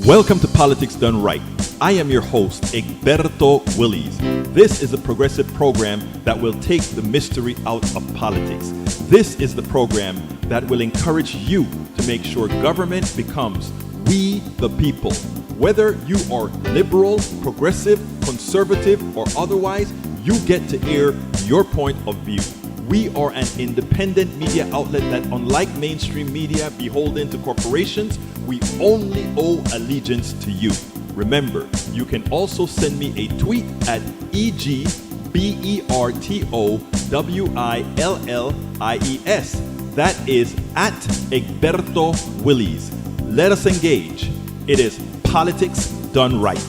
Welcome to Politics Done Right. I am your host, Egberto Willies. This is a progressive program that will take the mystery out of politics. This is the program that will encourage you to make sure government becomes we the people. Whether you are liberal, progressive, conservative, or otherwise, you get to air your point of view. We are an independent media outlet that, unlike mainstream media beholden to corporations, we only owe allegiance to you. Remember, you can also send me a tweet at EGBERTOWILLIES. That is at Egberto Willies. Let us engage. It is Politics Done Right.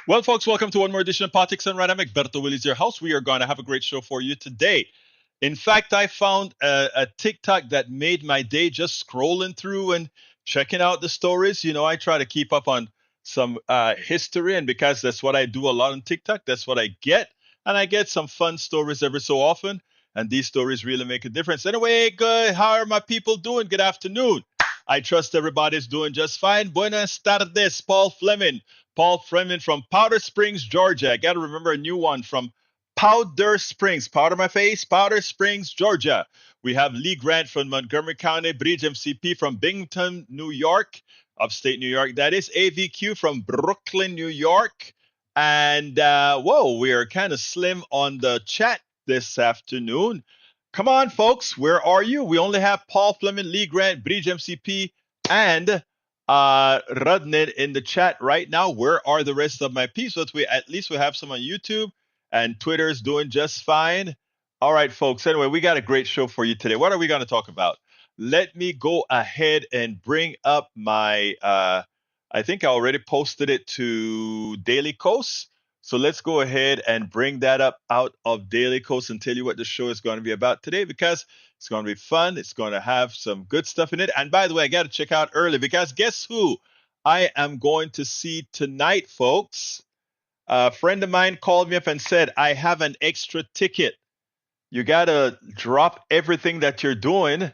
Well, folks, welcome to one more edition of Politics Done Right. I'm Egberto Willies, your host. We are going to have a great show for you today. In fact, I found a TikTok that made my day just scrolling through and checking out the stories. You know, I try to keep up on some history, and because that's what I do a lot on TikTok, that's what I get. And I get some fun stories every so often, and these stories really make a difference. Anyway, good. How are my people doing? Good afternoon. I trust everybody's doing just fine. Buenas tardes, Paul Fleming. Paul Fleming from Powder Springs, Georgia. I got to remember a new one from Powder Springs. Powder my face, Powder Springs, Georgia. We have Lee Grant from Montgomery County, Bridge MCP from Binghamton, New York, upstate New York. That is AVQ from Brooklyn, New York. And whoa, we are kind of slim on the chat this afternoon. Come on, folks, where are you? We only have Paul Fleming, Lee Grant, Bridge MCP, and Rudnit in the chat right now. Where are the rest of my peeps? But at least we have some on YouTube, and Twitter's doing just fine. All right, folks. Anyway, we got a great show for you today. What are we going to talk about? Let me go ahead and bring up my, I think I already posted it to Daily Kos. So let's go ahead and bring that up out of Daily Kos and tell you what the show is going to be about today, because it's going to be fun. It's going to have some good stuff in it. And by the way, I got to check out early, because guess who I am going to see tonight, folks? A friend of mine called me up and said, I have an extra ticket. You got to drop everything that you're doing.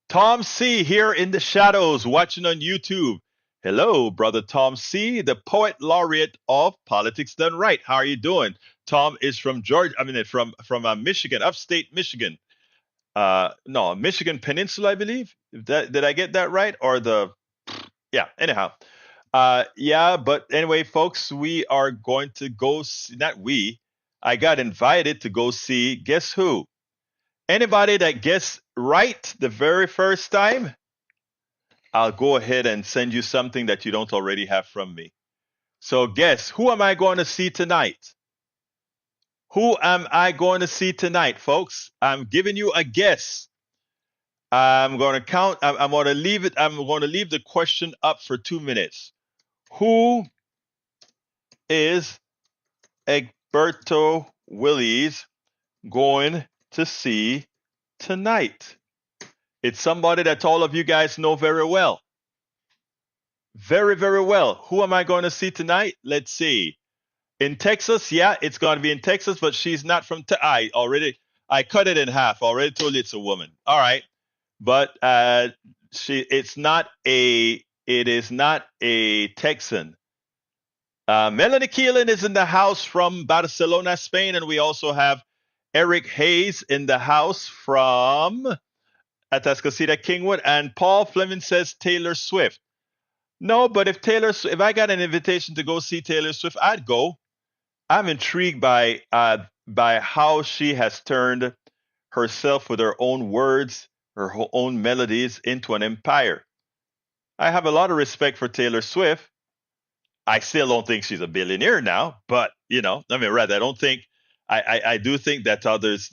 Tom C. here in the shadows watching on YouTube. Hello, brother Tom C., the poet laureate of Politics Done Right. How are you doing? Tom is from Georgia. I mean, from Michigan, upstate Michigan. No, Michigan Peninsula, I believe. Did I get that right? Or yeah. Anyhow, yeah. But anyway, folks, we are going to go see, not we. I got invited to go see. Guess who? Anybody that gets right the very first time, I'll go ahead and send you something that you don't already have from me. So guess, who am I going to see tonight? Who am I going to see tonight, folks? I'm giving you a guess. I'm going to count. I'm going to leave it. I'm going to leave the question up for 2 minutes. Who is Egberto Willies going to see tonight? It's somebody that all of you guys know very well. Very, very well. Who am I going to see tonight? Let's see. In Texas, yeah, it's going to be in Texas, but she's not from I cut it in half. Already told you it's a woman. All right. But it is not a Texan. Melanie Keelan is in the house from Barcelona, Spain, and we also have Eric Hayes in the house from Atascocita, Kingwood, and Paul Fleming says Taylor Swift. No, but if I got an invitation to go see Taylor Swift, I'd go. I'm intrigued by how she has turned herself with her own words, her own melodies into an empire. I have a lot of respect for Taylor Swift. I still don't think she's a billionaire now, but I don't think I do think that others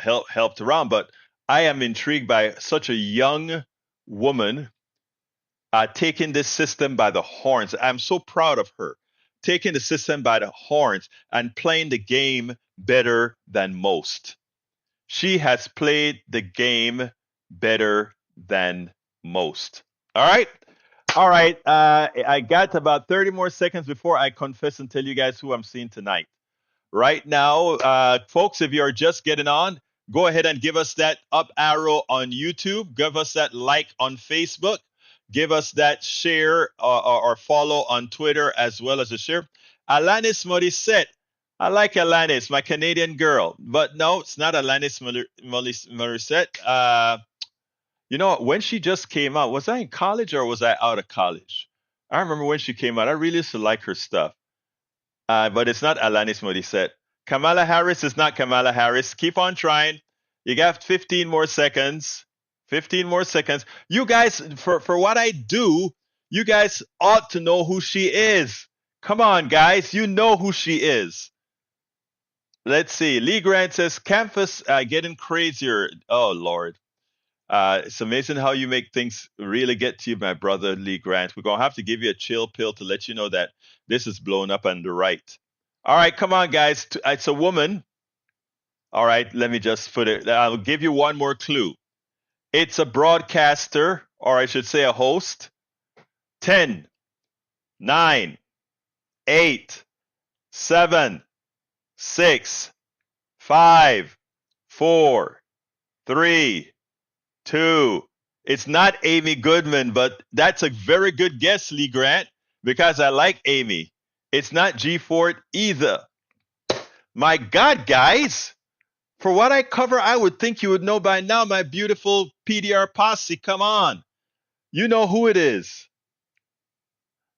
helped around, but I am intrigued by such a young woman taking this system by the horns. I'm so proud of her, taking the system by the horns and playing the game better than most. She has played the game better than most. All right. I got about 30 more seconds before I confess and tell you guys who I'm seeing tonight. Right now, folks, if you're just getting on, Go ahead and give us that up arrow on YouTube. Give us that like on Facebook. Give us that share or follow on Twitter as well as a share. Alanis Morissette. I like Alanis, my Canadian girl. But no, it's not Alanis Morissette. You know, when she just came out, was I in college or was I out of college? I remember when she came out. I really used to like her stuff. But it's not Alanis Morissette. Kamala Harris is not Kamala Harris. Keep on trying. You got 15 more seconds. 15 more seconds. You guys, for what I do, you guys ought to know who she is. Come on, guys. You know who she is. Let's see. Lee Grant says, campus getting crazier. Oh, Lord. It's amazing how you make things really get to you, my brother Lee Grant. We're going to have to give you a chill pill to let you know that this is blown up on the right. All right, come on, guys. It's a woman. All right, let me just put it. I'll give you one more clue. It's a broadcaster, or I should say a host. 10, 9, 8, 7, 6, 5, 4, 3, 2. It's not Amy Goodman, but that's a very good guess, Lee Grant, because I like Amy. It's not G Ford either. My God, guys, for what I cover, I would think you would know by now, my beautiful PDR posse. Come on. You know who it is.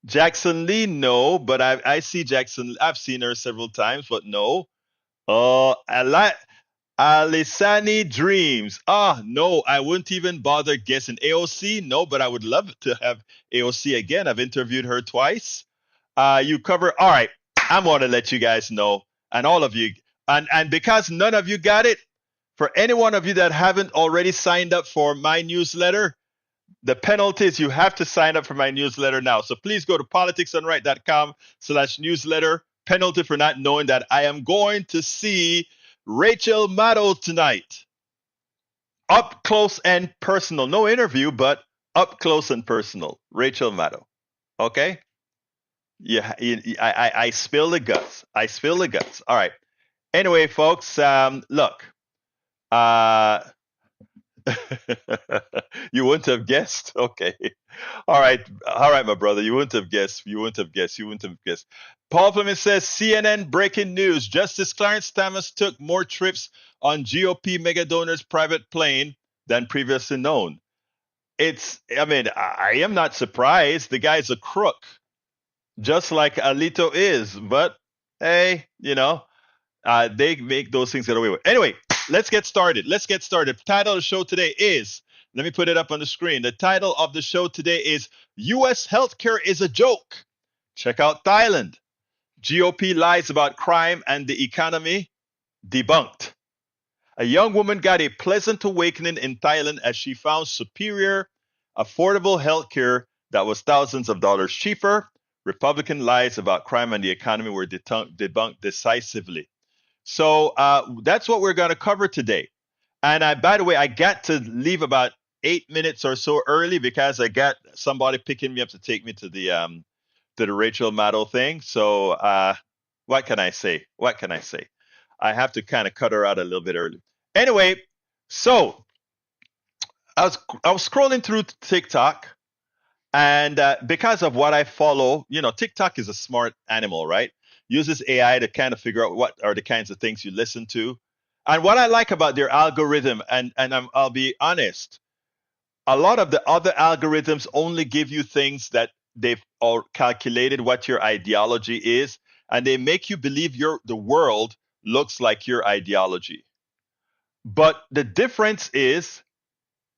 Jackson Lee, no, but I see Jackson. I've seen her several times, but no. Alisani Dreams. Ah, no, I wouldn't even bother guessing. AOC, no, but I would love to have AOC again. I've interviewed her twice. You cover. All right, I'm going to let you guys know, and all of you, and because none of you got it, for any one of you that haven't already signed up for my newsletter, the penalty is you have to sign up for my newsletter now. So please go to politicsandright.com/newsletter. Penalty for not knowing that I am going to see Rachel Maddow tonight. Up close and personal. No interview, but up close and personal. Rachel Maddow. Okay? Yeah, I spill the guts. I spill the guts. All right. Anyway, folks, look. Uh, you wouldn't have guessed? Okay. All right, my brother. You wouldn't have guessed. You wouldn't have guessed. You wouldn't have guessed. Paul Fleming says CNN breaking news. Justice Clarence Thomas took more trips on GOP mega donors' private plane than previously known. I am not surprised. The guy's a crook, just like Alito is. But hey, they make those things get away with. Anyway, let's get started. The title of the show today is, let me put it up on the screen. The title of the show today is U.S. Healthcare is a Joke. Check out Thailand. GOP lies about crime and the economy debunked. A young woman got a pleasant awakening in Thailand as she found superior, affordable healthcare that was thousands of dollars cheaper. Republican lies about crime and the economy were debunked decisively. So that's what we're going to cover today. And by the way, I got to leave about 8 minutes or so early because I got somebody picking me up to take me to the Rachel Maddow thing. So what can I say? What can I say? I have to kind of cut her out a little bit early. Anyway, so I was scrolling through TikTok, and because of what I follow, TikTok is a smart animal, right? Uses AI to kind of figure out what are the kinds of things you listen to. And what I like about their algorithm, and I'll be honest, a lot of the other algorithms only give you things that they've all calculated what your ideology is, and they make you believe the world looks like your ideology. But the difference is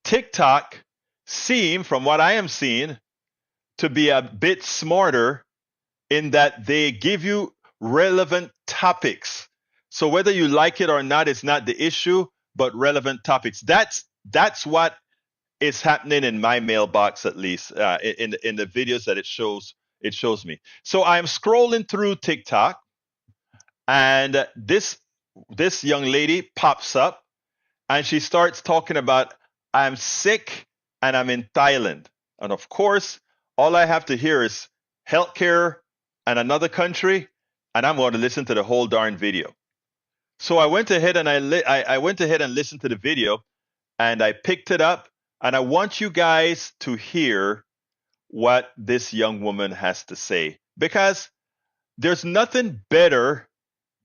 TikTok from what I am seeing, to be a bit smarter in that they give you relevant topics. So whether you like it or not is not the issue, but relevant topics. That's what is happening in my mailbox, at least in the videos that it shows me. So I'm scrolling through TikTok, and this young lady pops up, and she starts talking about, I'm sick and I'm in Thailand. And of course, all I have to hear is healthcare and another country, and I'm going to listen to the whole darn video. So I went ahead and I went ahead and listened to the video, and I picked it up, and I want you guys to hear what this young woman has to say, because there's nothing better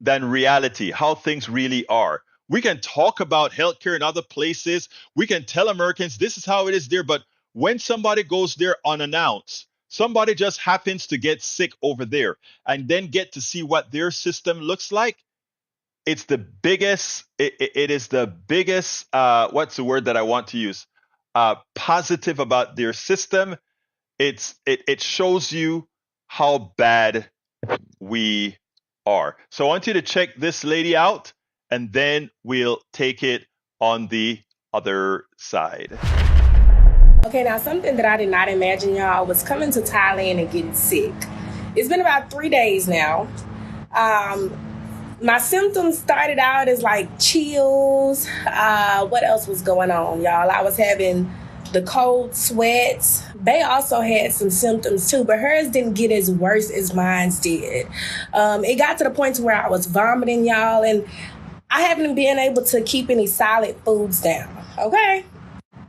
than reality, how things really are. We can talk about healthcare in other places. We can tell Americans this is how it is there. But when somebody goes there unannounced, somebody just happens to get sick over there and then get to see what their system looks like. It's the biggest, it is the biggest, what's the word that I want to use? Positive about their system. It shows you how bad we are. So I want you to check this lady out, and then we'll take it on the other side. Okay, now something that I did not imagine, y'all, was coming to Thailand and getting sick. It's been about 3 days now. My symptoms started out as like chills. What else was going on, y'all? I was having the cold sweats. Bay also had some symptoms too, but hers didn't get as worse as mine did. It got to the point to where I was vomiting, y'all, and I haven't been able to keep any solid foods down, okay?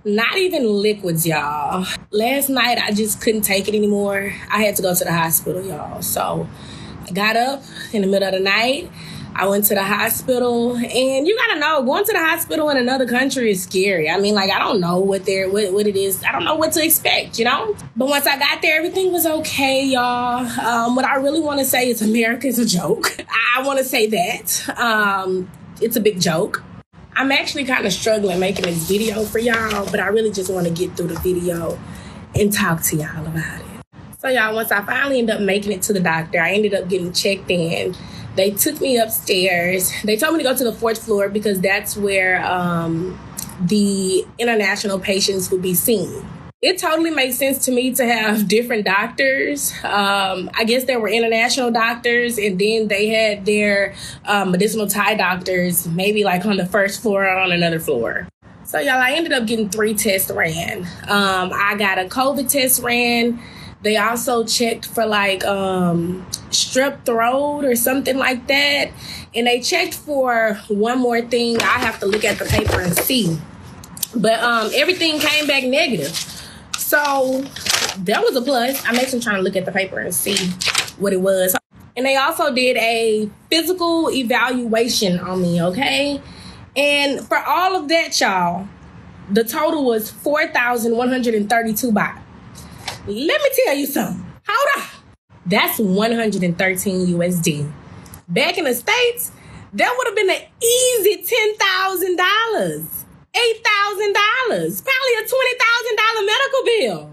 Not even liquids, y'all. Last night, I just couldn't take it anymore. I had to go to the hospital, y'all. So I got up in the middle of the night. I went to the hospital, and you gotta know, going to the hospital in another country is scary. I mean, like, I don't know what it is. I don't know what to expect, you know? But once I got there, everything was okay, y'all. What I really want to say is America is a joke. I want to say that. It's a big joke. I'm actually kind of struggling making this video for y'all, but I really just want to get through the video and talk to y'all about it. So, y'all, once I finally ended up making it to the doctor, I ended up getting checked in. They took me upstairs. They told me to go to the 4th floor because that's where the international patients would be seen. It totally makes sense to me to have different doctors. I guess there were international doctors, and then they had their medicinal Thai doctors, maybe like on the 1st floor or on another floor. So, y'all, I ended up getting 3 tests ran. I got a COVID test ran. They also checked for like strep throat or something like that. And they checked for one more thing. I have to look at the paper and see. But everything came back negative. So that was a plus. I'm actually trying to look at the paper and see what it was. And they also did a physical evaluation on me, okay? And for all of that, y'all, the total was 4,132 baht. Let me tell you something. Hold on. That's 113 USD. Back in the States, that would have been an easy $10,000, $8,000, probably a $20,000 medical bill.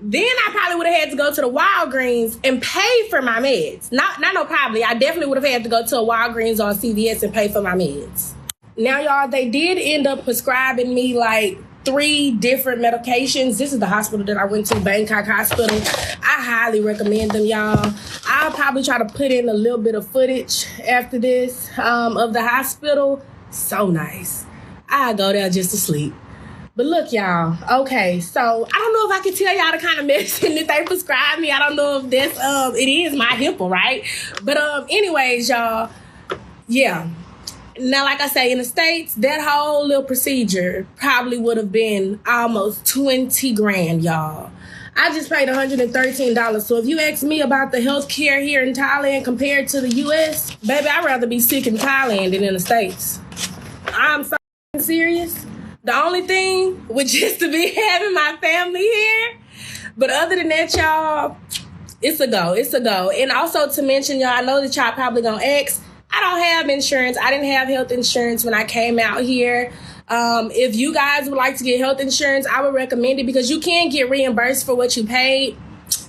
Then I probably would have had to go to the Walgreens and pay for my meds. Not no probably. I definitely would have had to go to a Walgreens or a CVS and pay for my meds. Now, y'all, they did end up prescribing me like 3 different medications. This is the hospital that I went to, Bangkok Hospital. I highly recommend them, y'all. I'll probably try to put in a little bit of footage after this of the hospital. So nice. I go there just to sleep. But look, y'all. Okay, so I don't know if I can tell y'all the kind of medicine that they prescribe me. I don't know if that's it is my HIPAA, right? But anyways, y'all, yeah. Now, like I say, in the States, that whole little procedure probably would have been almost 20 grand, y'all. I just paid $113. So if you ask me about the health care here in Thailand compared to the U.S., baby, I'd rather be sick in Thailand than in the States. I'm so serious. The only thing would just to be having my family here. But other than that, y'all, it's a go. It's a go. And also to mention, y'all, I know that y'all probably gonna ask, I don't have insurance. I didn't have health insurance when I came out here. If you guys would like to get health insurance, I would recommend it because you can get reimbursed for what you paid.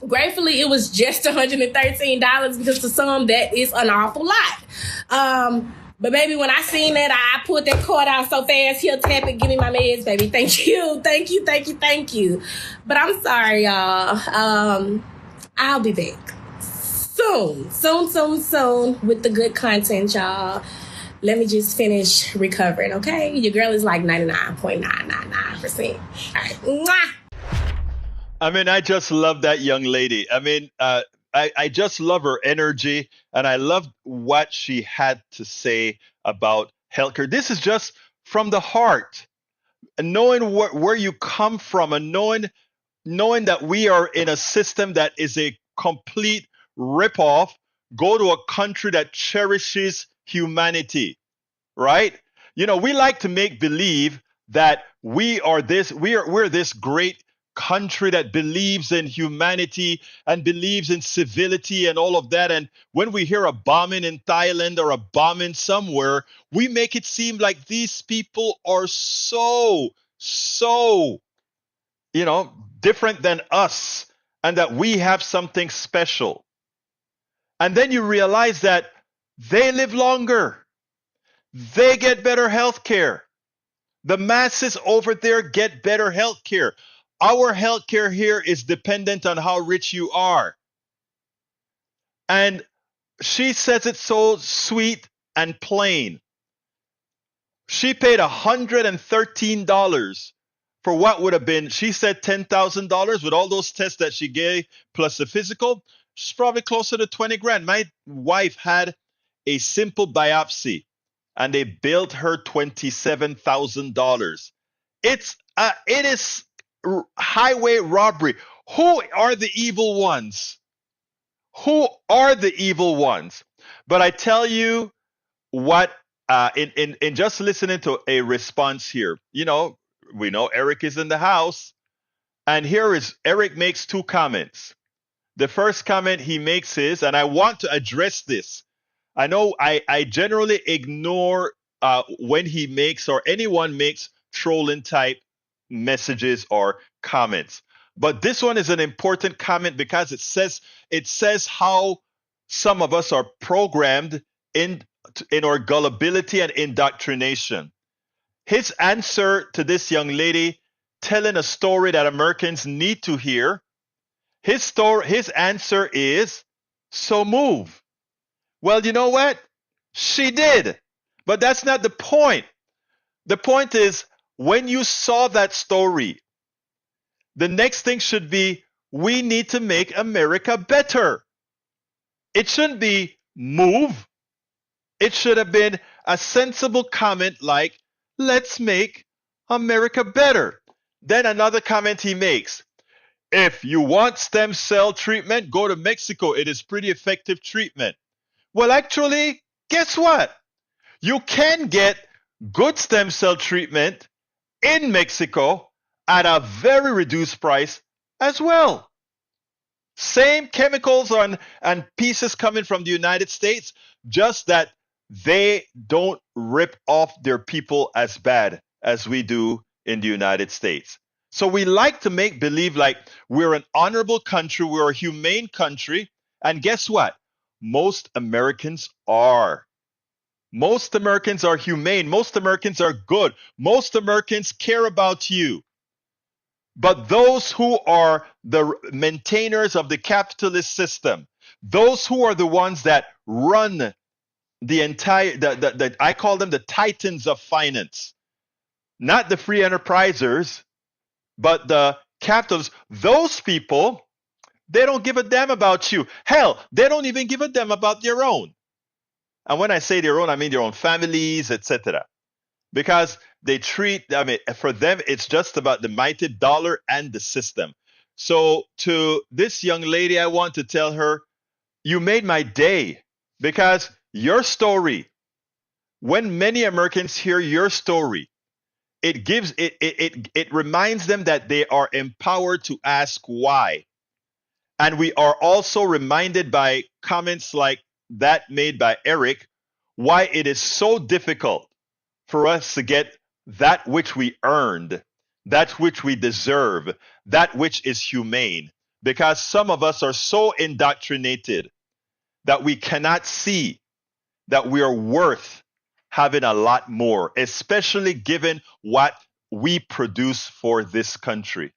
Gratefully, it was just $113 because to some, that is an awful lot. But baby, when I seen that, I pulled that card out so fast. He'll tap it, give me my meds, baby. Thank you, thank you, thank you, thank you. But I'm sorry, y'all. I'll be back soon with the good content, y'all. Let me just finish recovering, okay? Your girl is like 99.999%. All right. Mwah! I mean, I just love that young lady. I mean, I just love her energy, and I love what she had to say about healthcare. This is just from the heart, and knowing where you come from, and knowing that we are in a system that is a complete ripoff. Go to a country that cherishes humanity, right? We like to make believe that we're this great country that believes in humanity and believes in civility and all of that. And when we hear a bombing in Thailand or a bombing somewhere, we make it seem like these people are so different than us, and that we have something special. And then you realize that they live longer, they get better health care. The masses over there get better health care. Our health care here is dependent on how rich you are. And she says it so sweet and plain. She paid $113 for what would have been, she said, $10,000 with all those tests that she gave plus the physical. She's probably closer to 20 grand. My wife had a simple biopsy and they billed her $27,000. It is highway robbery. Who are the evil ones? Who are the evil ones? But I tell you what, in just listening to a response here, we know Eric is in the house, and here is Eric makes two comments. The first comment he makes is, and I want to address this. I know I generally ignore when he makes or anyone makes trolling type messages or comments. But this one is an important comment because it says how some of us are programmed in our gullibility and indoctrination. His answer to this young lady telling a story that Americans need to hear, his answer is, so move. Well, you know what? She did. But that's not the point. The point is, when you saw that story, the next thing should be, we need to make America better. It shouldn't be move. It should have been a sensible comment like, let's make America better. Then another comment he makes, if you want stem cell treatment, go to Mexico. It is pretty effective treatment. Well, actually, guess what? You can get good stem cell treatment in Mexico at a very reduced price as well. Same chemicals and pieces coming from the United States, just that they don't rip off their people as bad as we do in the United States. So we like to make believe like we're an honorable country, we're a humane country, and guess what? Most Americans are. Most Americans are humane. Most Americans are good. Most Americans care about you. But those who are the maintainers of the capitalist system, those who are the ones that run the entire, I call them the titans of finance, not the free enterprisers, but the capitalists, those people, they don't give a damn about you. Hell, they don't even give a damn about their own. And when I say their own, I mean their own families, etc. Because for them, it's just about the mighty dollar and the system. So to this young lady, I want to tell her, you made my day, because your story, when many Americans hear your story, it reminds them that they are empowered to ask why. And we are also reminded by comments like that made by Eric, why it is so difficult for us to get that which we earned, that which we deserve, that which is humane. Because some of us are so indoctrinated that we cannot see that we are worth having a lot more, especially given what we produce for this country.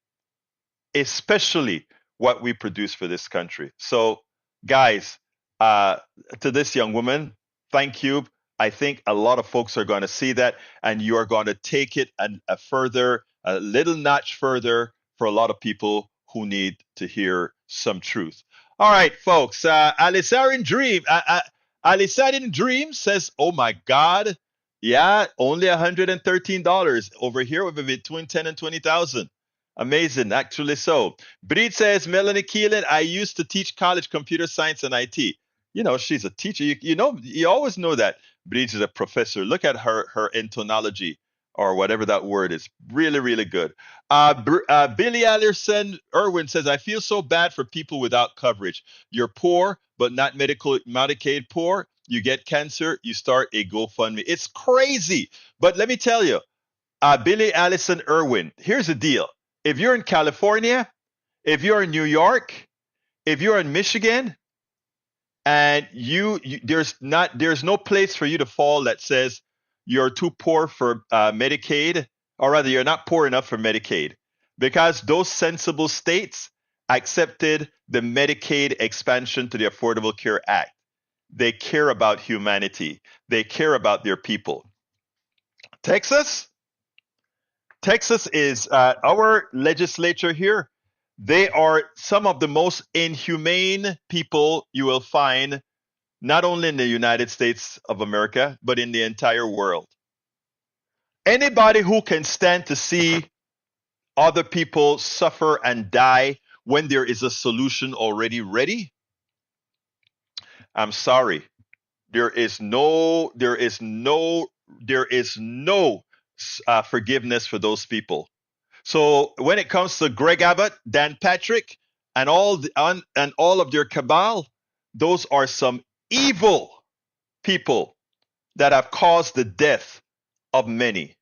Especially what we produce for this country. So, guys, to this young woman, thank you. I think a lot of folks are going to see that, and you are going to take it a little notch further for a lot of people who need to hear some truth. All right, folks. Alisarian Dream. Alisadin Dream says, "Oh my God, yeah, only $113 over here. We're between 10 and 20,000. Amazing, actually. So, Breed says, Melanie Keelan, I used to teach college computer science and IT. You know, she's a teacher. You know, you always know that Breed is a professor. Look at her intonology or whatever that word is. Really, really good. Billy Allerson Irwin says, I feel so bad for people without coverage. You're poor, but not Medicaid poor. You get cancer, you start a GoFundMe. It's crazy. But let me tell you, Billy Allison Irwin, here's the deal. If you're in California, if you're in New York, if you're in Michigan, and there's no place for you to fall that says you're too poor for Medicaid, or rather you're not poor enough for Medicaid, because those sensible states accepted the Medicaid expansion to the Affordable Care Act. They care about humanity. They care about their people. Texas, Texas is our legislature here. They are some of the most inhumane people you will find, not only in the United States of America, but in the entire world. Anybody who can stand to see other people suffer and die when there is a solution already ready, I'm sorry. There is no forgiveness for those people. So when it comes to Greg Abbott, Dan Patrick, and all of their cabal, those are some evil people that have caused the death of many.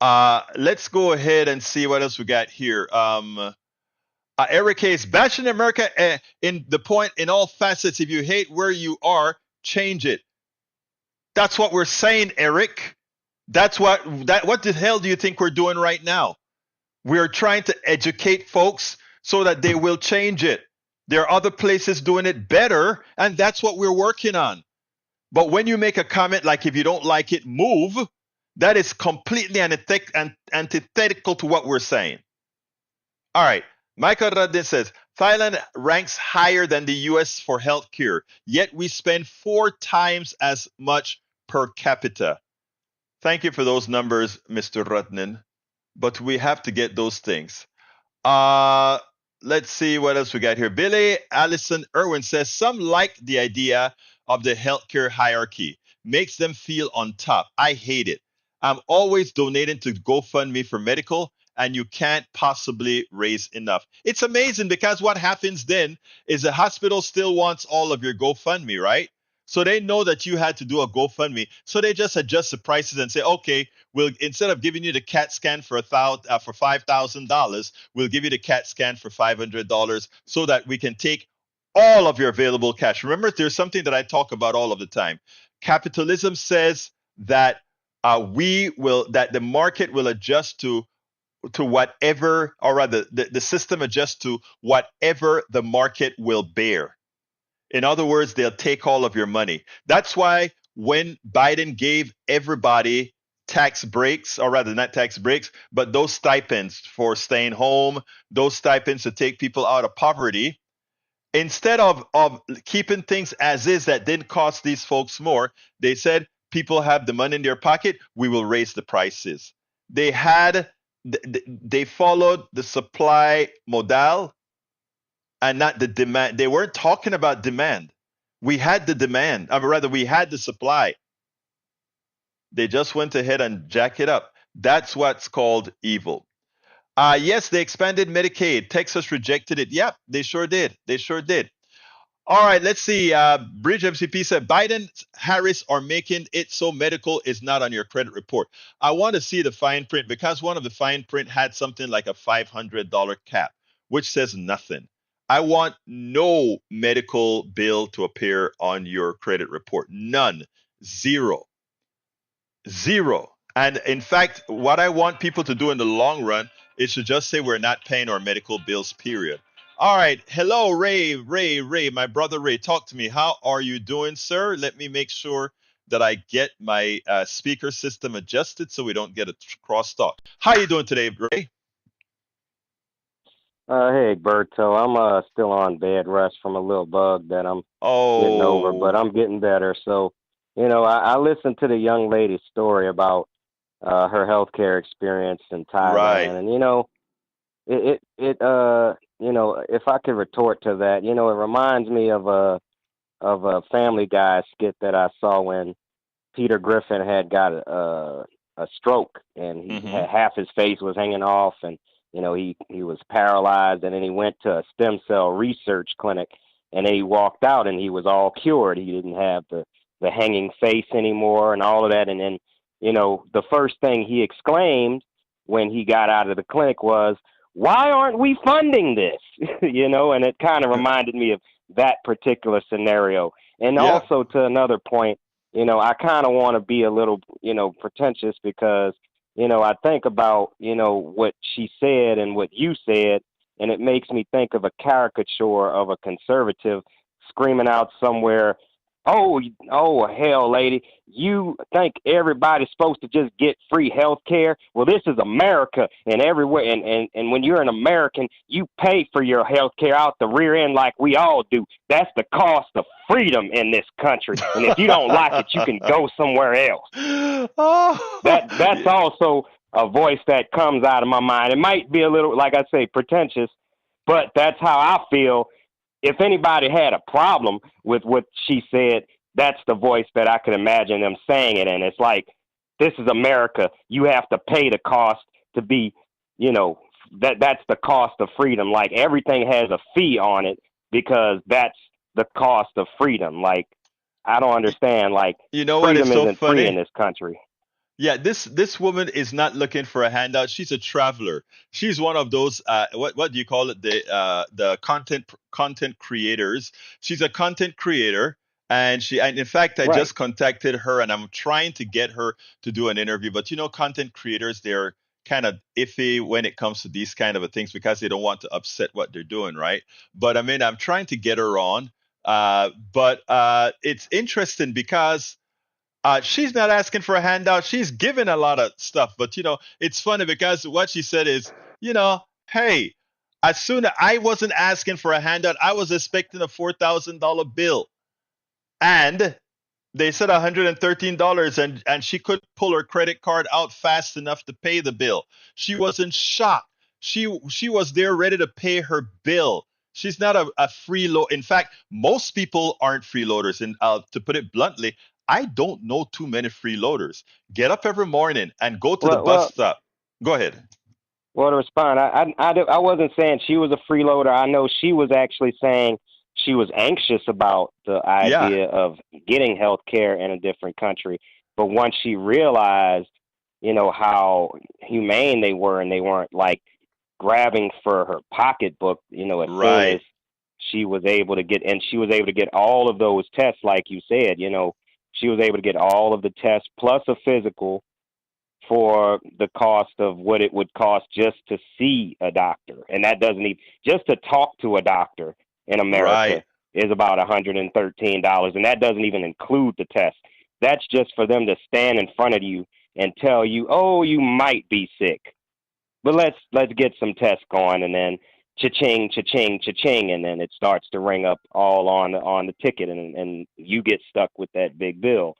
Let's go ahead and see what else we got here. Eric Hayes, Bashing America, in the point, in all facets, if you hate where you are, change it. That's what we're saying, Eric. What the hell do you think we're doing right now? We're trying to educate folks so that they will change it. There are other places doing it better, and that's what we're working on. But when you make a comment like, if you don't like it, move, that is completely antithetical to what we're saying. All right. Michael Radin says Thailand ranks higher than the US for healthcare, yet we spend 4 times as much per capita. Thank you for those numbers, Mr. Ratnan. But we have to get those things. Uh, let's see what else we got here. Billy Allison Irwin says some like the idea of the healthcare hierarchy, makes them feel on top. I hate it. I'm always donating to GoFundMe for medical, and you can't possibly raise enough. It's amazing because what happens then is the hospital still wants all of your GoFundMe, right? So they know that you had to do a GoFundMe, so they just adjust the prices and say, okay, we'll, instead of giving you the CAT scan for $5,000, we'll give you the CAT scan for $500 so that we can take all of your available cash. Remember, there's something that I talk about all of the time. Capitalism says that that the market will adjust to whatever, or rather, the system adjusts to whatever the market will bear. In other words, they'll take all of your money. That's why when Biden gave everybody tax breaks, or rather not tax breaks, but those stipends for staying home, those stipends to take people out of poverty, instead of keeping things as is that didn't cost these folks more, they said people have the money in their pocket, we will raise the prices. They followed the supply model and not the demand. They weren't talking about demand. We had the demand, or rather, we had the supply. They just went ahead and jack it up. That's what's called evil. Yes, they expanded Medicaid. Texas rejected it. Yep, they sure did. They sure did. All right, let's see. Bridge MCP said Biden, Harris are making it so medical is not on your credit report. I want to see the fine print because one of the fine print had something like a $500 cap, which says nothing. I want no medical bill to appear on your credit report. None. Zero. Zero. And in fact, what I want people to do in the long run is to just say we're not paying our medical bills, period. All right. Hello, Ray, my brother Ray. Talk to me. How are you doing, sir? Let me make sure that I get my speaker system adjusted so we don't get a cross talk. How are you doing today, Ray? Hey, Berto. I'm still on bed rest from a little bug that I'm getting over, but Oh, I'm getting better. So, I listened to the young lady's story about her healthcare experience in right. Thailand, and if I could retort to that, it reminds me of a Family Guy skit that I saw when Peter Griffin had got a stroke, and he Mm-hmm. had half his face was hanging off, and he was paralyzed, and then he went to a stem cell research clinic, and then he walked out, and he was all cured. He didn't have the hanging face anymore, and all of that. And then the first thing he exclaimed when he got out of the clinic was, "Why aren't we funding this?" And it kind of reminded me of that particular scenario. And Yeah. also to another point, I kind of want to be a little, pretentious because, I think about, what she said and what you said, and it makes me think of a caricature of a conservative screaming out somewhere, "Oh, oh, hell, lady, you think everybody's supposed to just get free health care? Well, this is America, and everywhere, and when you're an American, you pay for your health care out the rear end like we all do. That's the cost of freedom in this country. And if you don't like it, you can go somewhere else." Oh, That's also a voice that comes out of my mind. It might be a little, like I say, pretentious, but that's how I feel. If anybody had a problem with what she said, that's the voice that I could imagine them saying it in. It's like, this is America. You have to pay the cost to be, you know, that's the cost of freedom. Like everything has a fee on it because that's the cost of freedom. Like I don't y- understand. Like you know what is freedom so isn't free in funny? this country. Yeah, this woman is not looking for a handout. She's a traveler. She's one of those what do you call it? The content creators. She's a content creator, and in fact I Right. just contacted her and I'm trying to get her to do an interview. But content creators, they're kind of iffy when it comes to these kind of things because they don't want to upset what they're doing, right? But I mean, I'm trying to get her on. But it's interesting because she's not asking for a handout. She's given a lot of stuff, but it's funny because what she said is, hey, as soon as I wasn't asking for a handout, I was expecting a $4,000 bill, and they said $113, and she couldn't pull her credit card out fast enough to pay the bill. She was in shock. She was there ready to pay her bill. She's not a freeload. In fact, most people aren't freeloaders. And to put it bluntly, I don't know too many freeloaders. Get up every morning and go to the Well, bus well, stop. Go ahead. well. To respond, I wasn't saying she was a freeloader. I know she was actually saying she was anxious about the Yeah, idea of getting health care in a different country. But once she realized, how humane they were, and they weren't like grabbing for her pocketbook, as soon as right, she was able to get, and she was able to get all of those tests, like you said, she was able to get all of the tests plus a physical for the cost of what it would cost just to see a doctor. And that doesn't even, just to talk to a doctor in America right. is about $113. And that doesn't even include the test. That's just for them to stand in front of you and tell you, "Oh, you might be sick, but let's get some tests going," and then cha-ching, cha-ching, cha-ching, and then it starts to ring up all on the ticket, and you get stuck with that big bill.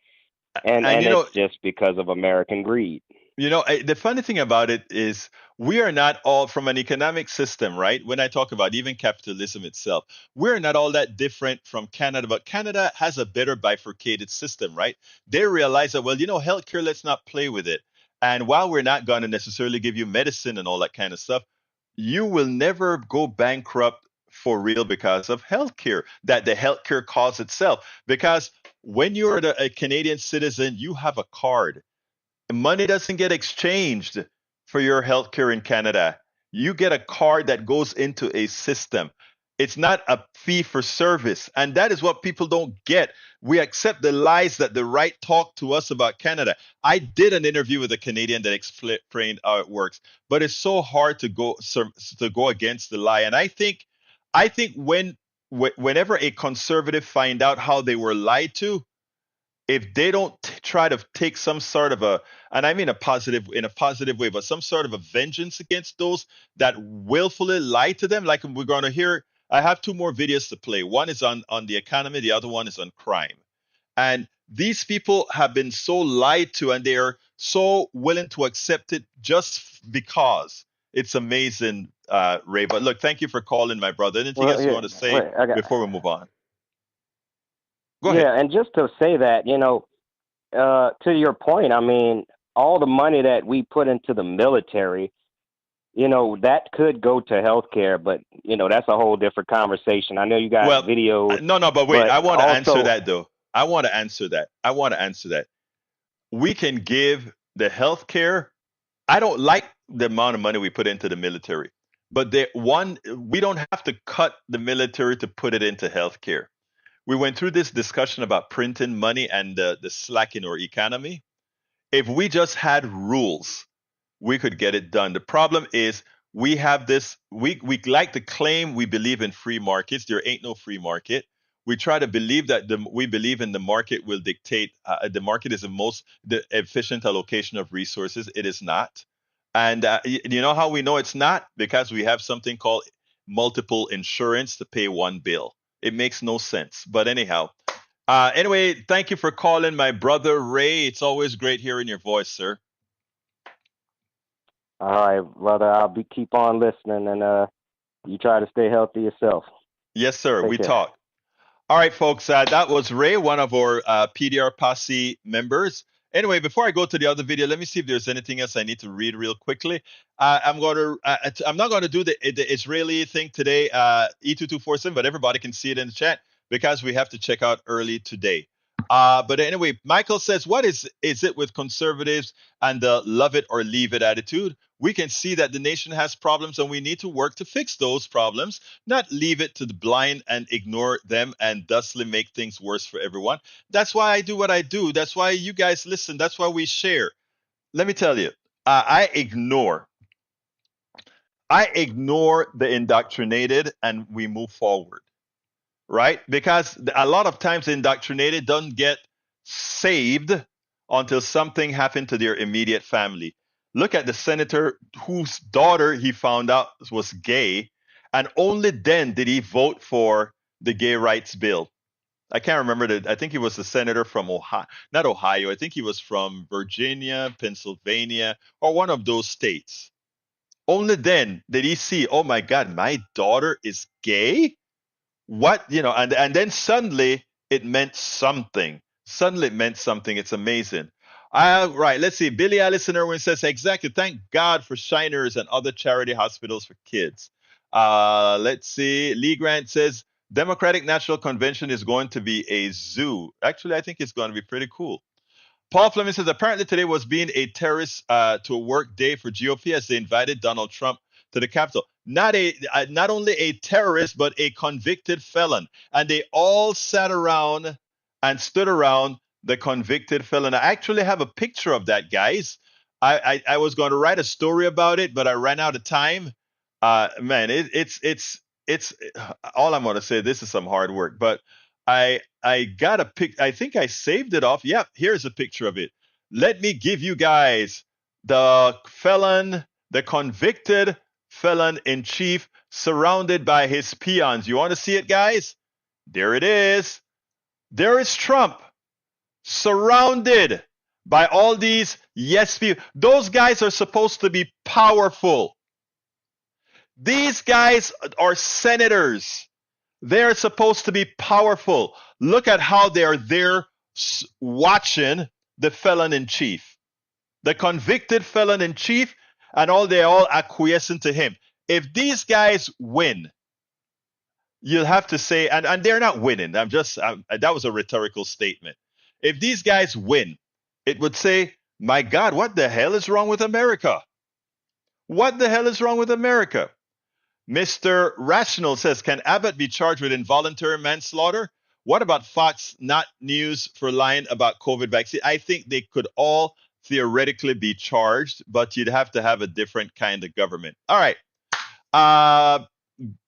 And And and it's just because of American greed. The funny thing about it is we are not all from an economic system, right? When I talk about even capitalism itself, we're not all that different from Canada, but Canada has a better bifurcated system, right? They realize that, well, healthcare, let's not play with it. And while we're not going to necessarily give you medicine and all that kind of stuff, you will never go bankrupt for real because of healthcare, that the healthcare costs itself. Because when you're a Canadian citizen, you have a card. Money doesn't get exchanged for your healthcare in Canada. You get a card that goes into a system. It's not a fee for service. And that is what people don't get. We accept the lies that the right talk to us about Canada. I did an interview with a Canadian that explained how it works, but it's so hard to go against the lie. And I think whenever a conservative find out how they were lied to, if they don't try to take some sort of a, and I mean in a positive way, but some sort of a vengeance against those that willfully lie to them, like we're going to hear. I have two more videos to play. One is on the economy, the other one is on crime. And these people have been so lied to, and they are so willing to accept it just because. It's amazing, Ray. But look, thank you for calling, my brother. Anything Well, else you yeah, want to say wait, I got, before we move on? Go ahead. yeah, and just to say that, to your point, I mean, all the money that we put into the military, that could go to healthcare, but that's a whole different conversation. I know you got Well, videos, no, no, but wait. but I want to answer also, that though. I want to answer that. I want to answer that. We can give the healthcare. I don't like the amount of money we put into the military, but we don't have to cut the military to put it into healthcare. We went through this discussion about printing money and the slack in our economy. If we just had rules, we could get it done. The problem is we have this, we like to claim we believe in free markets. There ain't no free market. We try to believe that we believe in the market will dictate, the market is the efficient allocation of resources. It is not. And you know how we know it's not? Because we have something called multiple insurance to pay one bill. It makes no sense. But anyhow, anyway, thank you for calling, my brother Ray. It's always great hearing your voice, sir. all right, brother, keep on listening, and you try to stay healthy yourself. Yes, sir. Take We care. talk. All right, folks. That was Ray, one of our PDR Posse members. Anyway, before I go to the other video, let me see if there's anything else I need to read real quickly. I'm not going to do the Israeli thing today, E2247, but everybody can see it in the chat because we have to check out early today. But anyway, Michael says, what is it with conservatives and the love it or leave it attitude? We can see that the nation has problems and we need to work to fix those problems, not leave it to the blind and ignore them and thusly make things worse for everyone. That's why I do what I do. That's why you guys listen. That's why we share. Let me tell you, I ignore the indoctrinated and we move forward, right? Because a lot of times the indoctrinated don't get saved until something happened to their immediate family. Look at the senator whose daughter he found out was gay, and only then did he vote for the gay rights bill. I can't remember I think he was a senator from Ohio, not Ohio. I think he was from Virginia, Pennsylvania, or one of those states. Only then did he see, oh my God, my daughter is gay? What, and then suddenly it meant something. Suddenly it meant something. It's amazing. Right, let's see. Billy Allison Irwin says, exactly. Thank God for Shiners and other charity hospitals for kids. Let's see. Lee Grant says, Democratic National Convention is going to be a zoo. Actually, I think it's going to be pretty cool. Paul Fleming says apparently today was being a terrorist to a work day for GOP as they invited Donald Trump to the Capitol. Not only a terrorist but a convicted felon, and they all sat around and stood around the convicted felon. I actually have a picture of that, guys. I was going to write a story about it, but I ran out of time. Man, it's all I'm going to say. This is some hard work, but I got a pic. I think I saved it off. Yep, here's a picture of it. Let me give you guys the convicted felon in chief, surrounded by his peons. You want to see it, guys? There it is. There is Trump, surrounded by all these yes people. Those guys are supposed to be powerful. These guys are senators. They're supposed to be powerful. Look at how they're there watching the felon in chief, the convicted felon in chief, and they're all acquiescing to him. If these guys win, you'll have to say, and they're not winning. That was a rhetorical statement. If these guys win, it would say, my God, what the hell is wrong with America? What the hell is wrong with America? Mr. Rational says, can Abbott be charged with involuntary manslaughter? What about Fox Not News for lying about COVID vaccine? I think they could all theoretically be charged, but you'd have to have a different kind of government. All right.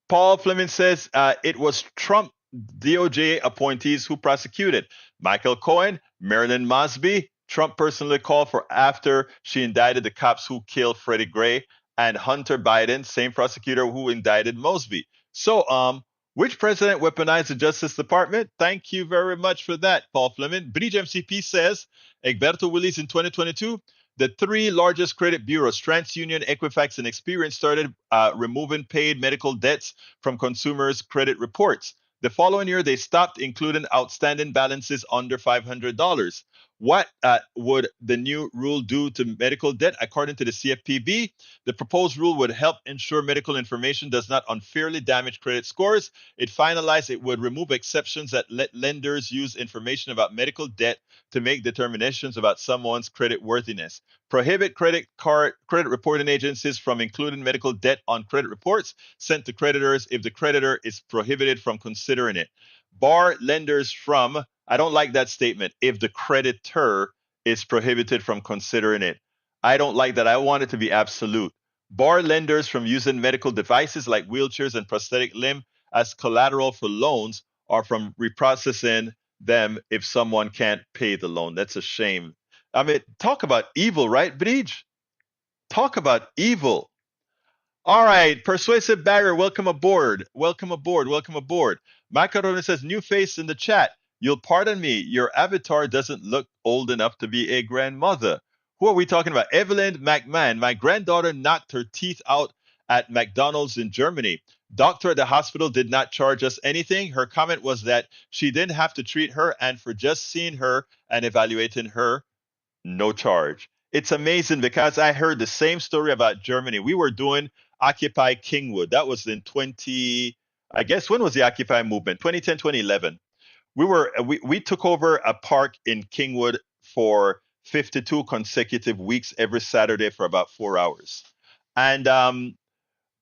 Paul Fleming says it was Trump DOJ appointees who prosecuted Michael Cohen, Marilyn Mosby. Trump personally called for after she indicted the cops who killed Freddie Gray, and Hunter Biden, same prosecutor who indicted Mosby. So, which president weaponized the Justice Department? Thank you very much for that, Paul Fleming. Bridge MCP says, Egberto Willis in 2022, the three largest credit bureaus, TransUnion, Equifax, and Experian, started removing paid medical debts from consumers' credit reports. The following year, they stopped including outstanding balances under $500. What would the new rule do to medical debt? According to the CFPB, the proposed rule would help ensure medical information does not unfairly damage credit scores. It finalized it would remove exceptions that let lenders use information about medical debt to make determinations about someone's credit worthiness. Prohibit credit reporting agencies from including medical debt on credit reports sent to creditors if the creditor is prohibited from considering it. Bar lenders from, I don't like that statement, if the creditor is prohibited from considering it. I don't like that. I want it to be absolute. Bar lenders from using medical devices like wheelchairs and prosthetic limb as collateral for loans, or from reprocessing them if someone can't pay the loan. That's a shame. I mean, talk about evil, right, Bridge? Talk about evil. All right, Persuasive Barrier, welcome aboard. Welcome aboard. Welcome aboard. Macaroni says, new face in the chat. You'll pardon me, your avatar doesn't look old enough to be a grandmother. Who are we talking about? Evelyn McMahon. My granddaughter knocked her teeth out at McDonald's in Germany. Doctor at the hospital did not charge us anything. Her comment was that she didn't have to treat her, and for just seeing her and evaluating her, no charge. It's amazing because I heard the same story about Germany. We were doing Occupy Kingwood. That was in I guess, when was the Occupy movement? 2010, 2011. We took over a park in Kingwood for 52 consecutive weeks every Saturday for about 4 hours. And I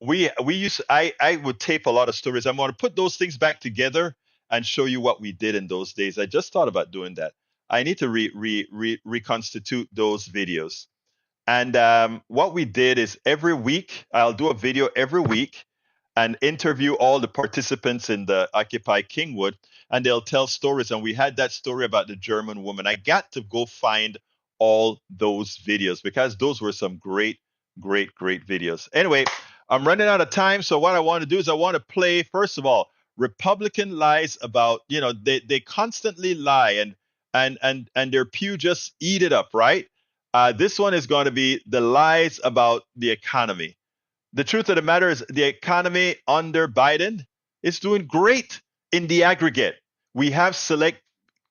would tape a lot of stories. I'm going to put those things back together and show you what we did in those days. I just thought about doing that. I need to reconstitute those videos. And what we did is every week, I'll do a video every week and interview all the participants in the Occupy Kingwood, and they'll tell stories. And we had that story about the German woman. I got to go find all those videos because those were some great videos. Anyway, I'm running out of time. So what I want to do is I want to play, first of all, Republican lies about, they constantly lie and their pew just eat it up, right? This one is going to be the lies about the economy. The truth of the matter is the economy under Biden is doing great in the aggregate. We have select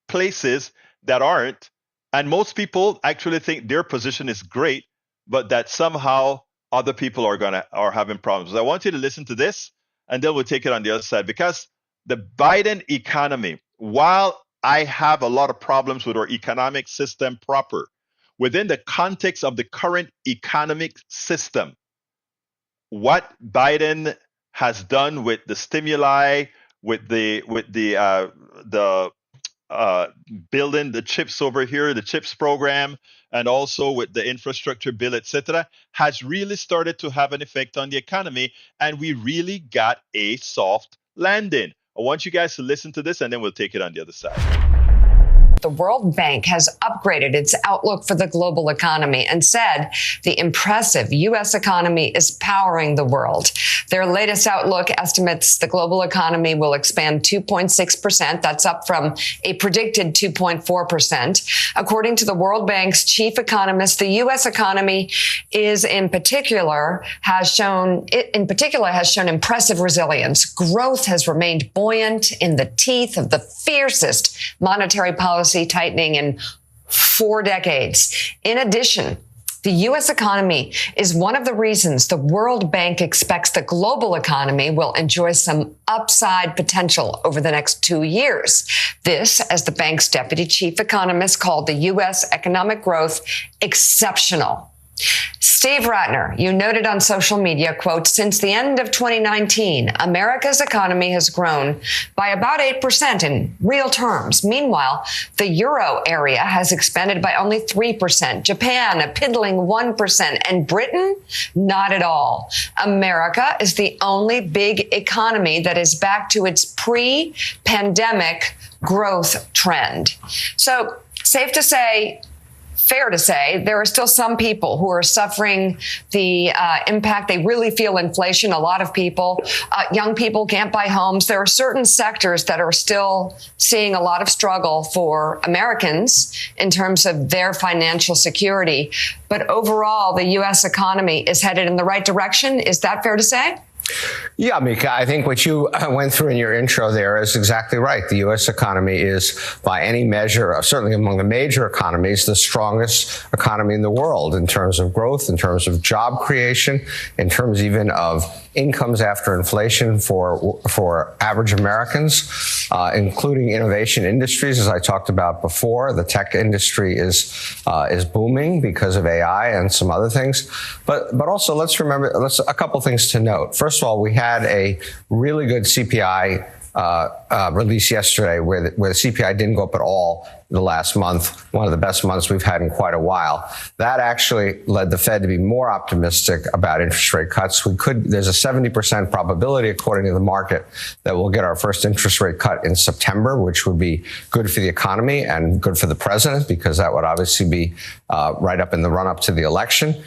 places that aren't, and most people actually think their position is great, but that somehow other people are having problems. I want you to listen to this, and then we'll take it on the other side, because the Biden economy, while I have a lot of problems with our economic system proper, within the context of the current economic system, what Biden has done with the stimuli, with the building the chips over here, the chips program, and also with the infrastructure bill, etc., has really started to have an effect on the economy, and we really got a soft landing. I want you guys to listen to this, and then we'll take it on the other side. The World Bank has upgraded its outlook for the global economy and said the impressive U.S. economy is powering the world. Their latest outlook estimates the global economy will expand 2.6%. That's up from a predicted 2.4%. According to the World Bank's chief economist, the U.S. economy has shown impressive resilience. Growth has remained buoyant in the teeth of the fiercest monetary policy tightening in 4 decades. In addition, the U.S. economy is one of the reasons the World Bank expects the global economy will enjoy some upside potential over the next 2 years. This, as the bank's deputy chief economist called the U.S. economic growth exceptional. Steve Ratner, you noted on social media, quote, since the end of 2019, America's economy has grown by about 8% in real terms. Meanwhile, the euro area has expanded by only 3%, Japan a piddling 1%, and Britain, not at all. America is the only big economy that is back to its pre-pandemic growth trend. So, safe to say, fair to say, there are still some people who are suffering the impact. They really feel inflation. A lot of people, young people can't buy homes. There are certain sectors that are still seeing a lot of struggle for Americans in terms of their financial security. But overall, the U.S. economy is headed in the right direction. Is that fair to say? Yeah, Mika, I think what you went through in your intro there is exactly right. The U.S. economy is, by any measure, certainly among the major economies, the strongest economy in the world in terms of growth, in terms of job creation, in terms even of incomes after inflation for average Americans, including innovation industries, as I talked about before. The tech industry is booming because of AI and some other things. But also let's remember a couple things to note. First of all, we had a really good CPI release yesterday where the CPI didn't go up at all the last month, one of the best months we've had in quite a while. That actually led the Fed to be more optimistic about interest rate cuts. There's a 70% probability, according to the market, that we'll get our first interest rate cut in September, which would be good for the economy and good for the president, because that would obviously be right up in the run-up to the election.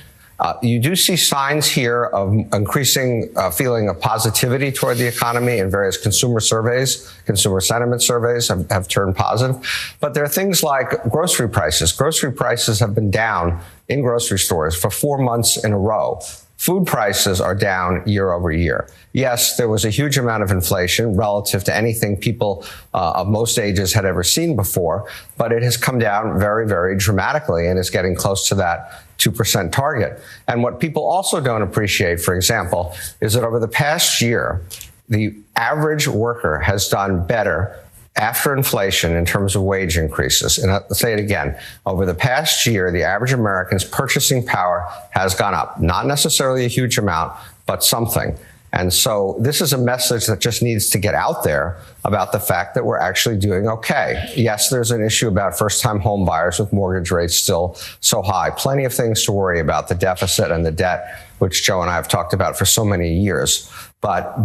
You do see signs here of increasing feeling of positivity toward the economy in various consumer surveys. Consumer sentiment surveys have turned positive. But there are things like grocery prices. Grocery prices have been down in grocery stores for 4 months in a row. Food prices are down year over year. Yes, there was a huge amount of inflation relative to anything people of most ages had ever seen before, but it has come down very, very dramatically and is getting close to that 2% target. And what people also don't appreciate, for example, is that over the past year, the average worker has done better after inflation in terms of wage increases. And I'll say it again, over the past year, the average American's purchasing power has gone up. Not necessarily a huge amount, but something. And so this is a message that just needs to get out there about the fact that we're actually doing okay. Yes, there's an issue about first-time home buyers with mortgage rates still so high. Plenty of things to worry about, the deficit and the debt, which Joe and I have talked about for so many years. But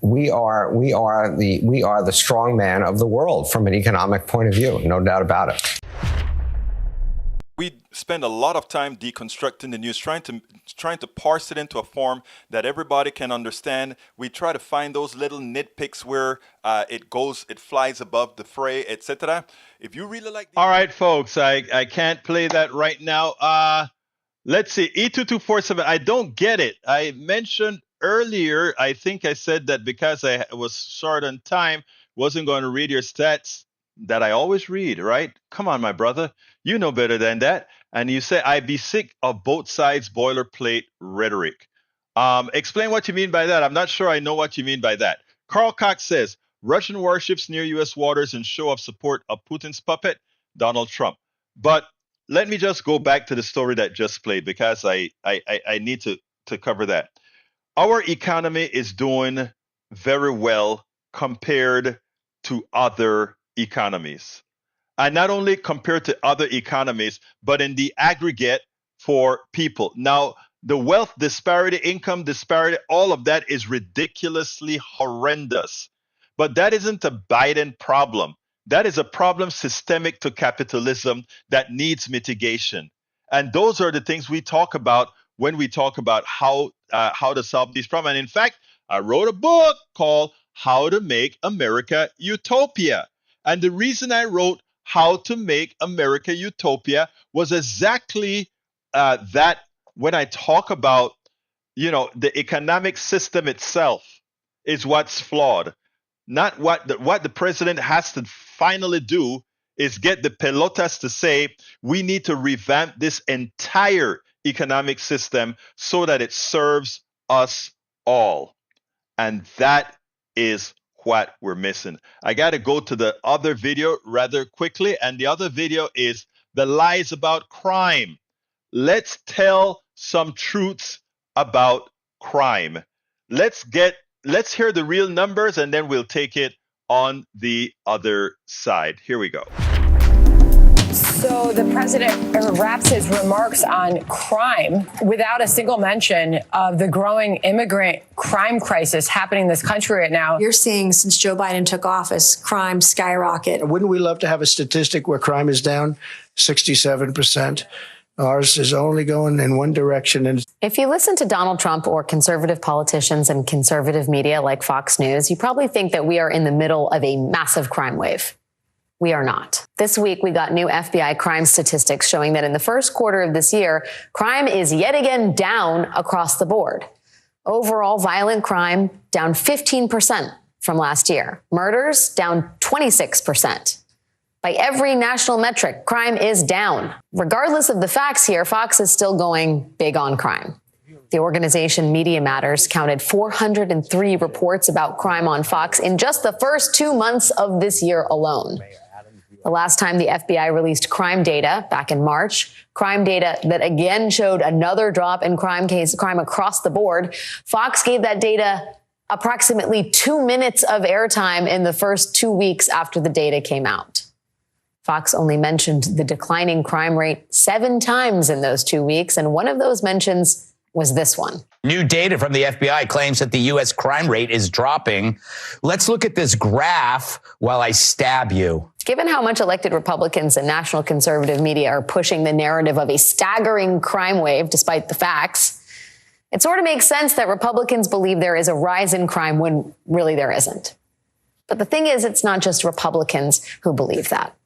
we are the strong man of the world from an economic point of view, no doubt about it. We spend a lot of time deconstructing the news, trying to parse it into a form that everybody can understand. We try to find those little nitpicks where it flies above the fray, etc. If you really like, all right, folks, I can't play that right now. Let's see, E2247. I don't get it. I mentioned earlier, I think I said that because I was short on time, wasn't going to read your stats that I always read, right? Come on, my brother. You know better than that. And you say, I be sick of both sides boilerplate rhetoric. Explain what you mean by that. I'm not sure I know what you mean by that. Carl Cox says, Russian warships near U.S. waters in show of support of Putin's puppet, Donald Trump. But let me just go back to the story that just played because I need to cover that. Our economy is doing very well compared to other economies. And not only compared to other economies, but in the aggregate for people. Now, the wealth disparity, income disparity, all of that is ridiculously horrendous. But that isn't a Biden problem. That is a problem systemic to capitalism that needs mitigation. And those are the things we talk about when we talk about how to solve these problems. And in fact, I wrote a book called How to Make America Utopia. And the reason I wrote How to Make America Utopia was exactly that when I talk about, the economic system itself is what's flawed. Not what the president has to finally do is get the pelotas to say, we need to revamp this entire economic system so that it serves us all. And that is what we're missing. I got to go to the other video rather quickly. And the other video is the lies about crime. Let's tell some truths about crime. Let's hear the real numbers, and then we'll take it on the other side. Here we go. So the president wraps his remarks on crime without a single mention of the growing immigrant crime crisis happening in this country right now. You're seeing, since Joe Biden took office, crime skyrocket. Wouldn't we love to have a statistic where crime is down 67%? Ours is only going in one direction. And if you listen to Donald Trump or conservative politicians and conservative media like Fox News, you probably think that we are in the middle of a massive crime wave. We are not. This week, we got new FBI crime statistics showing that in the first quarter of this year, crime is yet again down across the board. Overall, violent crime down 15% from last year. Murders down 26%. By every national metric, crime is down. Regardless of the facts here, Fox is still going big on crime. The organization Media Matters counted 403 reports about crime on Fox in just the first 2 months of this year alone. The last time the FBI released crime data, back in March, crime data that again showed another drop in crime across the board, Fox gave that data approximately 2 minutes of airtime in the first 2 weeks after the data came out. Fox only mentioned the declining crime rate 7 times in those 2 weeks, and one of those mentions was this one. New data from the FBI claims that the U.S. crime rate is dropping. Let's look at this graph while I stab you. Given how much elected Republicans and national conservative media are pushing the narrative of a staggering crime wave, despite the facts, it sort of makes sense that Republicans believe there is a rise in crime when really there isn't. But the thing is, it's not just Republicans who believe that.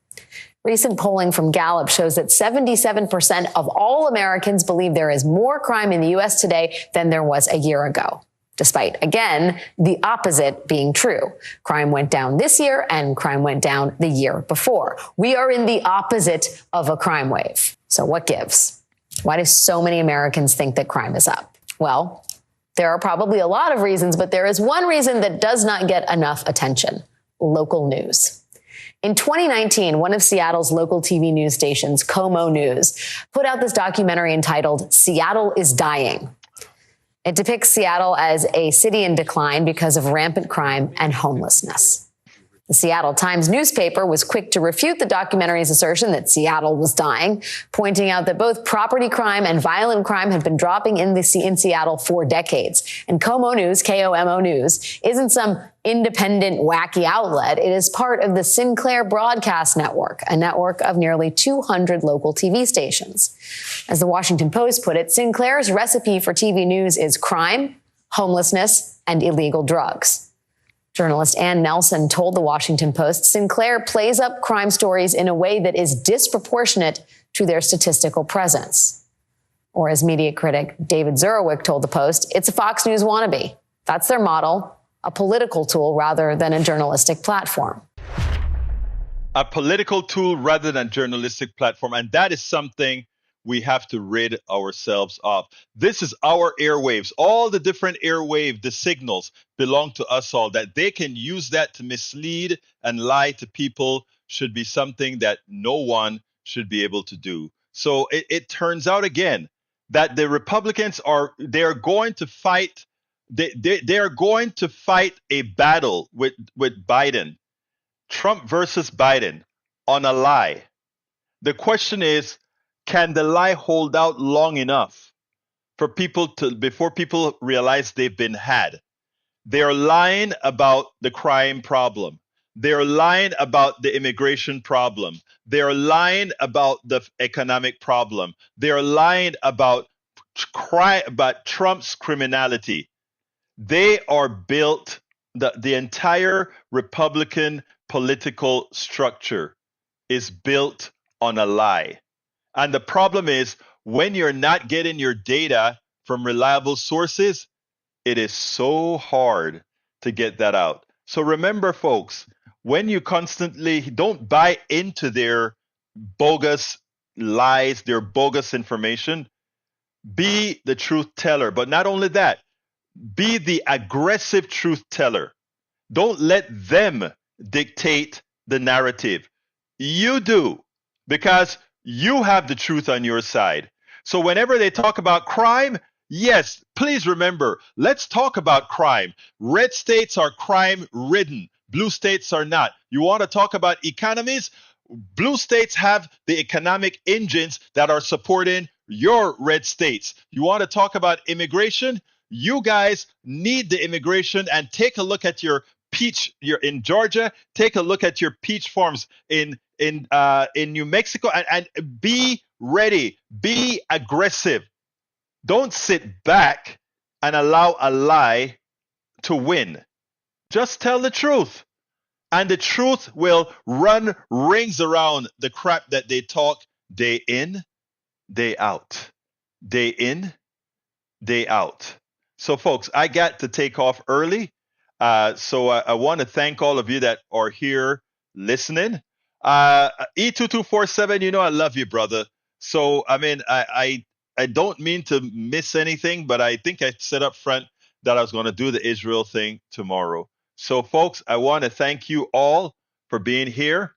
Recent polling from Gallup shows that 77% of all Americans believe there is more crime in the U.S. today than there was a year ago, despite, again, the opposite being true. Crime went down this year and crime went down the year before. We are in the opposite of a crime wave. So what gives? Why do so many Americans think that crime is up? Well, there are probably a lot of reasons, but there is one reason that does not get enough attention: local news. In 2019, one of Seattle's local TV news stations, Como News, put out this documentary entitled "Seattle is Dying." It depicts Seattle as a city in decline because of rampant crime and homelessness. The Seattle Times newspaper was quick to refute the documentary's assertion that Seattle was dying, pointing out that both property crime and violent crime had been dropping in Seattle for decades. And Como News, K-O-M-O News, isn't some independent, wacky outlet. It is part of the Sinclair Broadcast Network, a network of nearly 200 local TV stations. As the Washington Post put it, Sinclair's recipe for TV news is crime, homelessness, and illegal drugs. Journalist Ann Nelson told the Washington Post, Sinclair plays up crime stories in a way that is disproportionate to their statistical presence. Or as media critic David Zurowick told the Post, it's a Fox News wannabe. That's their model, a political tool rather than a journalistic platform. A political tool rather than journalistic platform. And that is something we have to rid ourselves of. This is our airwaves. All the different airwave, the signals belong to us all. That they can use that to mislead and lie to people should be something that no one should be able to do. So it turns out again that the Republicans they're going to fight. They are going to fight a battle with Biden, Trump versus Biden, on a lie. The question is, can the lie hold out long enough for before people realize they've been had? They're lying about the crime problem. They're lying about the immigration problem. They're lying about the economic problem. They're lying about Trump's criminality. They are built, the entire Republican political structure is built on a lie. And the problem is, when you're not getting your data from reliable sources, it is so hard to get that out. So remember, folks, when you constantly don't buy into their bogus lies, their bogus information, be the truth teller. But not only that, be the aggressive truth teller. Don't let them dictate the narrative. You do, because you have the truth on your side. So whenever they talk about crime, yes, please remember, let's talk about crime. Red states are crime ridden. Blue states are not. You want to talk about economies? Blue states have the economic engines that are supporting your red states. You want to talk about immigration? You guys need the immigration, and take a look at your peach. You're in Georgia. Take a look at your peach farms in New Mexico, and be ready. Be aggressive. Don't sit back and allow a lie to win. Just tell the truth. And the truth will run rings around the crap that they talk day in, day out. Day in, day out. So, folks, I got to take off early. So I want to thank all of you that are here listening. E2247, you know I love you, brother. So, I mean, I don't mean to miss anything, but I think I said up front that I was going to do the Israel thing tomorrow. So, folks, I want to thank you all for being here.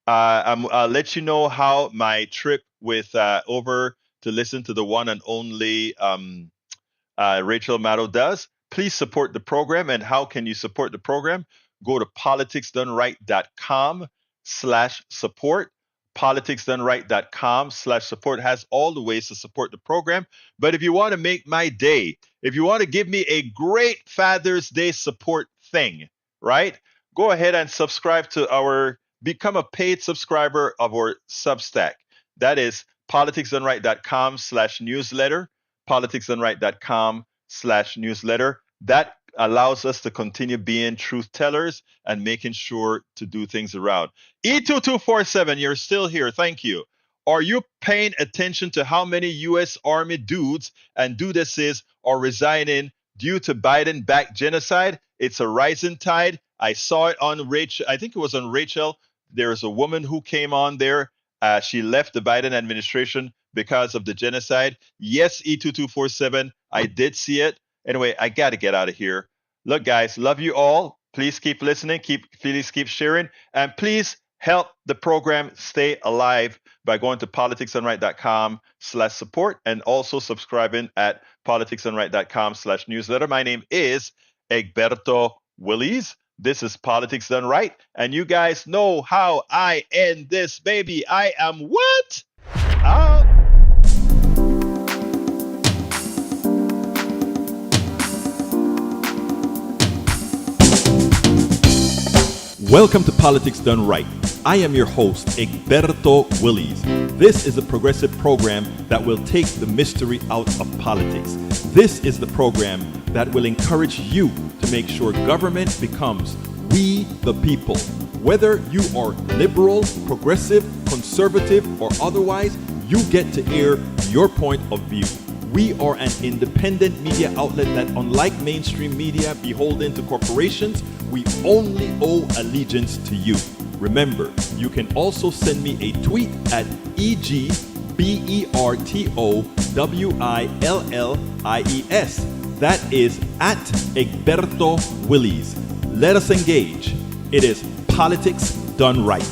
I'll let you know how my trip with over to listen to the one and only Rachel Maddow does. Please support the program. And how can you support the program? Go to politicsdoneright.com/support. Politicsdoneright.com/support has all the ways to support the program. But if you want to make my day, if you want to give me a great Father's Day support thing, right? Go ahead and subscribe to become a paid subscriber of our Substack. That is politicsdoneright.com/newsletter. politicsdoneright.com/newsletter. That allows us to continue being truth tellers and making sure to do things around. E2247, you're still here. Thank you. Are you paying attention to how many U.S. Army dudes and dudesses are resigning due to Biden-backed genocide? It's a rising tide. I saw it on Rachel. I think it was on Rachel. There is a woman who came on there. She left the Biden administration because of the genocide. Yes, E2247, I did see it. Anyway, I got to get out of here. Look, guys, love you all. Please keep listening. Please keep sharing. And please help the program stay alive by going to politicsdoneright.com/support and also subscribing at politicsdoneright.com/newsletter. My name is Egberto Willies. This is Politics Done Right. And you guys know how I end this, baby. I am what? Out. Welcome to Politics Done Right. I am your host, Egberto Willies. This is a progressive program that will take the mystery out of politics. This is the program that will encourage you to make sure government becomes we the people. Whether you are liberal, progressive, conservative, or otherwise, you get to air your point of view. We are an independent media outlet that, unlike mainstream media beholden to corporations, we only owe allegiance to you. Remember, you can also send me a tweet at EGBERTOWILLIES. That is at Egberto Willies. Let us engage. It is Politics Done Right.